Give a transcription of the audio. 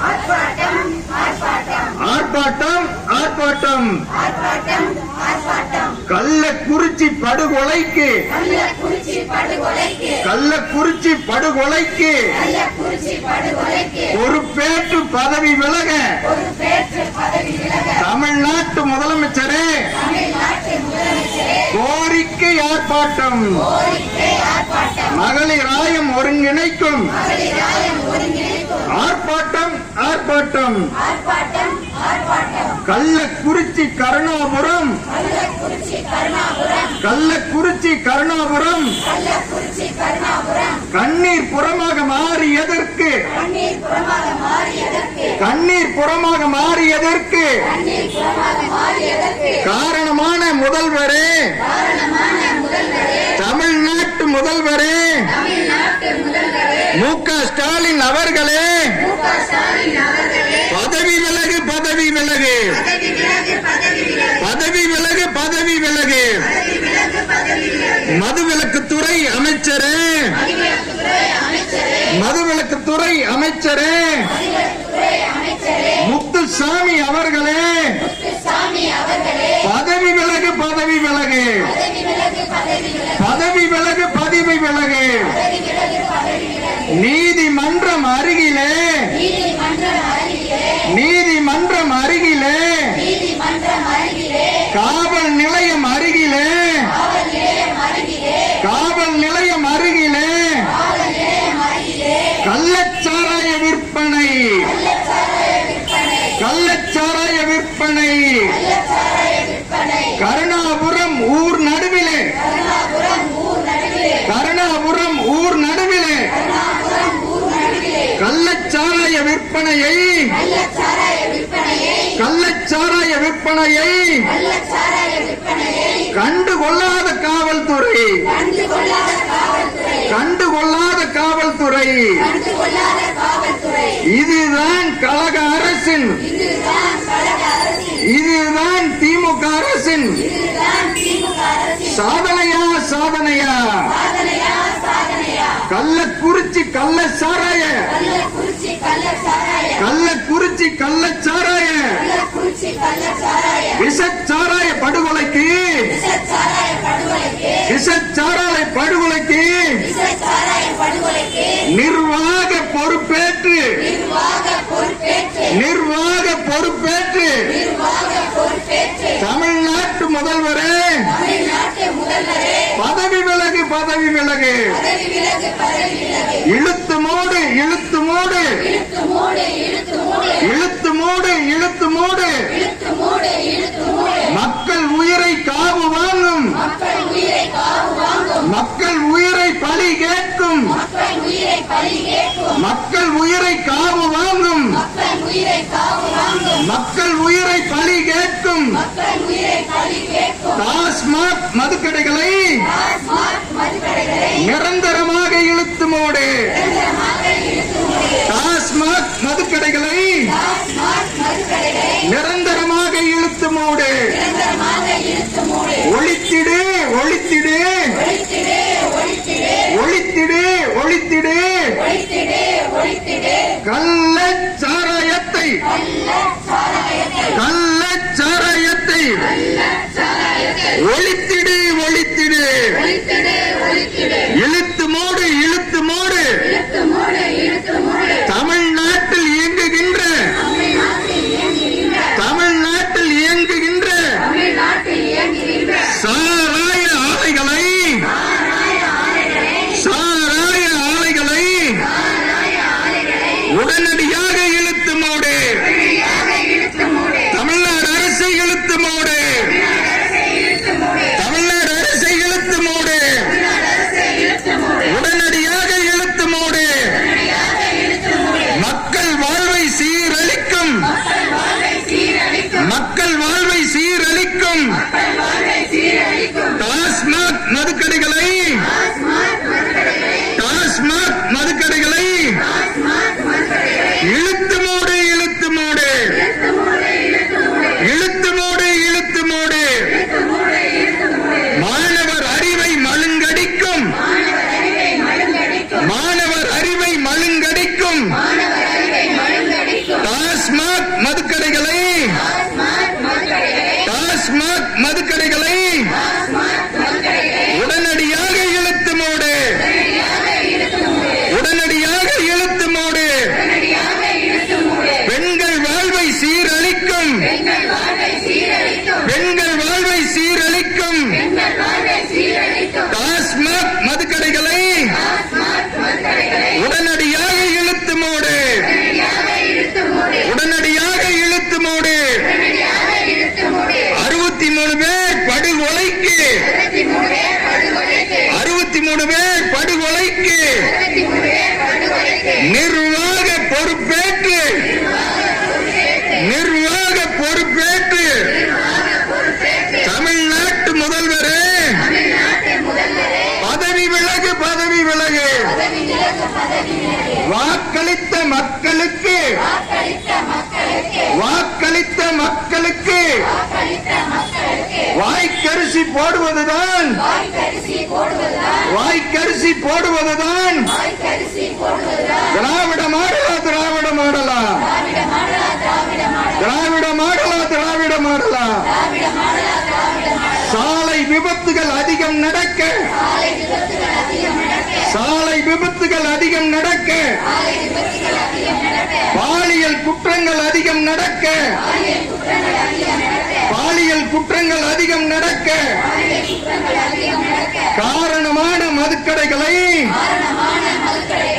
ஆர்ப்பாட்டம் ஆர்ப்பாட்டம் ஆர்ப்பாட்டம். கள்ளக்குறிச்சி படுகொலைக்கு கள்ளக்குறிச்சி படுகொலைக்கு பொறுப்பேற்று பதவி விலக தமிழ்நாட்டு முதலமைச்சரே கோரிக்கை ஆர்ப்பாட்டம். மகளிர் ஆயம் ஒருங்கிணைக்கும் ஆர்ப்பாட்டம் ஆர்ப்பாட்டம். கள்ளக்குறிச்சி கருணாபுரம் கள்ளக்குறிச்சி கருணாபுரம் கண்ணீர் புறமாக மாறியதற்கு கண்ணீர் புறமாக மாறியதற்கு காரணமான முதல்வரே தமிழ்நாட்டு முதல்வரே மு.க. ஸ்டாலின் அவர்களே பதவி விலகு பதவி விலகு பதவி விலகு பதவி விலகு. மதுவிலக்குத்துறை அமைச்சரே மதுவிலக்குத்துறை அமைச்சரே முத்துசாமி அவர்களே பதவி விலகு பதவி விலகு பதவி விலகு பதவி விலகு. நீதிமன்றம் அருகிலே நீதிமன்றம் அருகிலே காவல் நிலையம் அருகிலே காவல் நிலையம் அருகிலே கள்ளச்சாராய விற்பனை கள்ளச்சாராய விற்பனை. கருணாபுரம் ஊர் நடுவிலே கருணாபுரம் ஊர் நடுவிலே கள்ளச்சாராய விற்பனையை கள்ளச்சாராய விற்பனையை கண்டுகொள்ளாத காவல்துறை கண்டுகொள்ளாத காவல்துறை. இதுதான் கழக அரசின் இதுதான் திமுக அரசின் சாதனையா சாதனையா. கள்ளக்குறிச்சி கள்ளச்சாராய கள்ளக்குறிச்சி கள்ளச்சாராய விஷச்சாராய படுகொலைக்கு விஷச்சாராய படுகொலைக்கு நிர்வாக பொறுப்பேற்று தமிழ்நாட்டு முதல்வரே பதவி விலகு பதவி விலகு. இழுத்து மூடு இழுத்து மூடு இழுத்து மூடு இழுத்து மூடு. மக்கள் உயிரை காவு வாங்கும் மக்கள் உயிரை பலி கேட்கும் மக்கள் உயிரை காவு வாங்கும் மக்கள் உயிரை பலி கேட்கும். டாஸ்மாக் மதுக்கடைகளை நிரந்தரமாக இழுத்து மூடு டாஸ்மாக் மதுக்கடைகளை நிரந்தரமாக இழுத்து மூடு. ஒழித்திடு ஒழித்திடு ஒழித்திடு ஒழித்திடு. கள்ளச்சாராயத்தை கள்ளச்சாராயத்தை ஒழித்திடு ஒழித்திடு மதுக்கடைகளை உடனடியாக இழுத்து மூடு. உடனடியாக இழுத்து மூடு. பெண்கள் வாழ்வை சீரழிக்கும். பெண்கள் வாழ்வை சீரழிக்கும் டாஸ்மாக் மதுக்கடைகளை உடனடியாக இழுத்து மூடு. உடனடியாக இழுத்து மூடு. 63 பேர் படுகொலைக்கு. 63 பேர் படுகொலைக்கு நிர்வாக பொறுப்பேற்று தமிழ்நாட்டு முதல்வரே பதவி விலகு. பதவி விலகு. வாக்களித்த மக்களுக்கு வாய்க்கரிசி போடுவதுதான் திராவிட மாடலா. திராவிட மாடலா. திராவிட மாடலா. திராவிட மாடலா. சாலை விபத்துகள் அதிகம் நடக்க. சாலை விபத்துகள் அதிகம் நடக்க. பாலியல் குற்றங்கள் அதிகம் நடக்க. பாலியல் குற்றங்கள் அதிகம் நடக்க காரணமான மதுக்கடைகளை